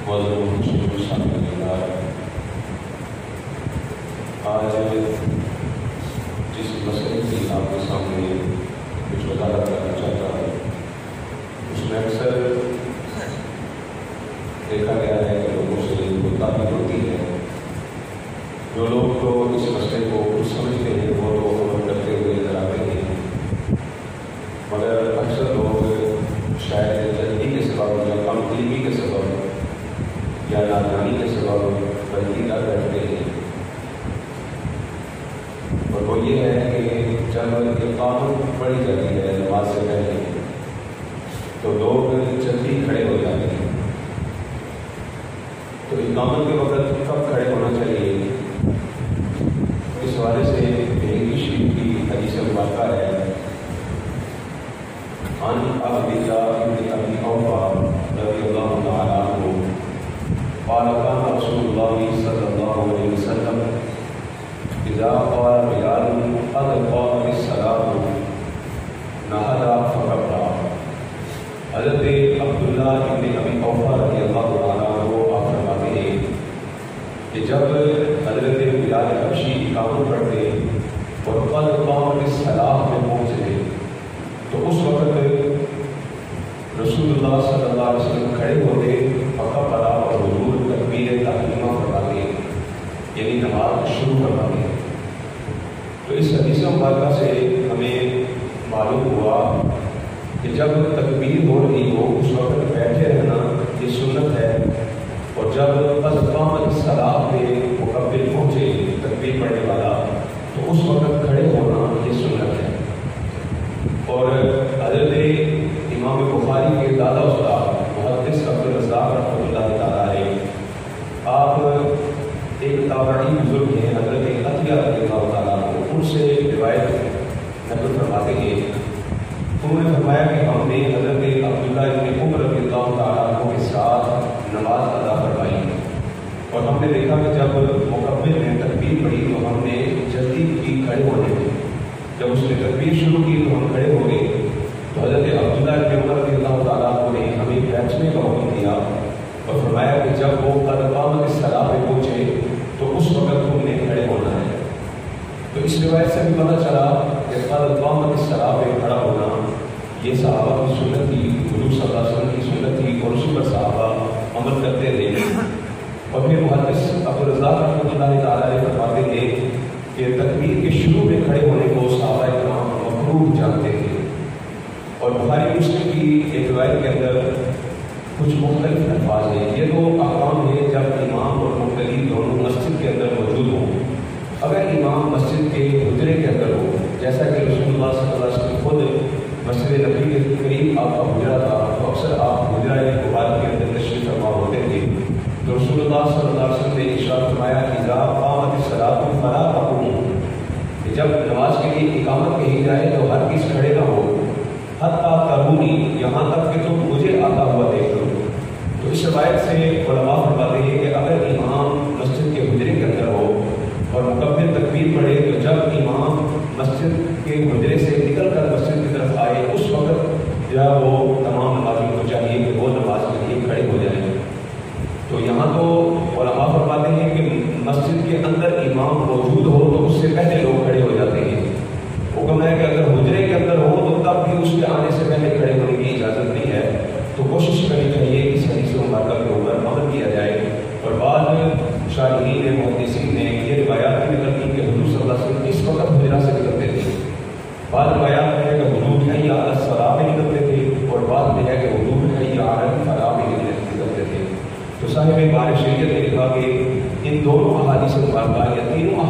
آج جس مسئلے کی آپ کے سامنے کچھ وضاحت کرنا چاہتا ہوں، اس میں اکثر دیکھا گیا ہے کہ لوگوں سے گفتگو ہوتی ہے. جو لوگ تو اس مسئلے کو کچھ سمجھتے ہیں وہ تو عمل کرتے ہوئے نظر آتے ہیں، مگر اکثر لوگ شاید جلدی کے سبب یا کم علمی کے سبب یا نادانی کے سبب بندیدہ کرتے ہیں. اور وہ یہ ہے کہ جب اقامت پڑھی جاتی ہے نماز سے پہلے تو لوگ جلدی کھڑے ہو جاتے ہیں. تو اقامت کے وقت کب کھڑے ہونا چاہیے، اس حوالے سے بخاری شریف کی حدیث مبارکہ ہے. عن عبداللہ بن ابی اوفا رضی اللہ تعالیٰ عنہ قال كان رسول الله صلى الله عليه وسلم اذا قال بلال قد قامت الصلاة نهض فكبر. حضرت عبداللہ بن ابی اوفا رضی اللہ تعالیٰ عنہ آپ فرماتے ہیں کہ جب حضرت بلال حبشی اقامت پڑھتے اور قد قامت الصلاة میں پہنچتے تو اس وقت رسول اللہ صلی اللہ علیہ وسلم کھڑے ہوتے فکبر اور حضور تکبیر تحریمہ فرماتے، یعنی نماز شروع فرماتے. تو اس حدیث مبارکہ سے ہمیں معلوم ہوا کہ جب تکبیر ہو رہی ہو اس وقت بیٹھے رہنا یہ سنت ہے، اور جب قد قامت الصلاۃ پہ مکبر پہنچے تکبیر پڑھنے والا تو اس وقت کھڑے ہونا یہ سنت ہے. اور حضرت امام بخاری کے دادا استاد محدث عبدالرزاق رحمۃ اللہ تعالیٰ علیہ، آپ ایک تابعی بزرگ ہیں حضرت عطیہ رضی اللہ تعالیٰ عنہ، ان سے روایت نقل فرماتے ہیں. انہوں نے فرمایا کہ ہم نے حضرت عبداللہ بن عمر رضی اللہ تعالیٰ عنہ کے ساتھ نماز ادا فرمائی، اور ہم نے دیکھا کہ جب مکبر نے تکبیر پڑھی تو ہم نے جلدی کی کھڑے ہونے میں. جب اس نے تکبیر شروع کی تو ہم کھڑے ہو گئے. تو حضرت عبداللہ بن عمر رضی اللہ تعالیٰ عنہ نے ہمیں بیٹھنے کا حکم دیا اور فرمایا کہ جب وہ قد قامت الصلاۃ پہ پہنچے تو اس وقت تم نے کھڑے ہونا ہے. تو اس روایت سے بھی پتہ چلا کہ قد قامت الصلاۃ پہ کھڑا ہونا یہ صحابہ کی سنت تھی، حضور صلی اللہ علیہ وسلم کی سنت تھی، اور اسی پر صحابہ عمل کرتے رہے. اور پھر محدث عبدالرزاق رحمۃ اللہ تعالیٰ علیہ فرماتے ہیں کہ تکبیر کے شروع میں کھڑے ہونے کو صحابہ کرام مکروہ جانتے تھے. اور بخاری مسلم کی ایک روایت کے اندر کچھ مختلف الفاظ ہیں. یہ تو احکام ہے جب امام اور مقتدی دونوں مسجد کے اندر موجود ہوں. اگر امام مسجد کے حجرے کے اندر ہو، جیسا کہ رسول اللہ صلی اللہ علیہ وسلم خود مسجد نبی کے قریب آپ کا حجرہ تھا، تو اکثر آپ حجرہ مبارک کے اندر تشریف فرما ہوتے تھے. تو رسول اللہ صلی اللہ علیہ وسلم نے ارشاد فرمایا اذا قامت الصلاۃ فلا تقوموا، جب نماز کے لیے اقامت کہی جائے تو ہر کس کھڑے نہ ہو، حتیٰ ترونی، یہاں تک کہ تم مجھے آتا ہوا دیکھ لو. تو اس روایت سے علماء فرماتے ہیں کہ اگر امام مسجد کے حجرے کے اندر ہو اور مکبر تکبیر پڑھے تو جب امام مسجد کے حجرے سے نکل کر مسجد کی طرف آئے اس وقت جو وہ تمام نمازیوں کو چاہیے کہ وہ نماز کے لیے کھڑے ہو جائیں. تو یہاں تو علماء فرماتے ہیں کہ مسجد کے اندر امام موجود ہو تو اس سے پہلے لوگ کھڑے ہو جاتے ہیں. حکم ہے کہ اگر حجرے کے اندر ہو تو تب بھی اس کے آنے سے پہلے کھڑے ہونے کی اجازت نہیں ہے. تو کوشش کرنی چاہیے کہ اس حدیث مبارکہ کے اوپر عمل کیا جائے. اور بعض شارحین محدثین نے یہ روایات بھی نقل کی کہ حضور صلی اللہ علیہ وسلم اس وقت حجرہ سے نکلتے تھے. بعض روایات میں ہے کہ حضور حی علی الصلاۃ میں نکلتے تھے، اور بعض میں ہے کہ حضور حی علی الفلاح میں نکلتے تھے. تو صاحب بار شریعت نے لکھا کہ ان دونوں احادیث مبارکہ یا تینوں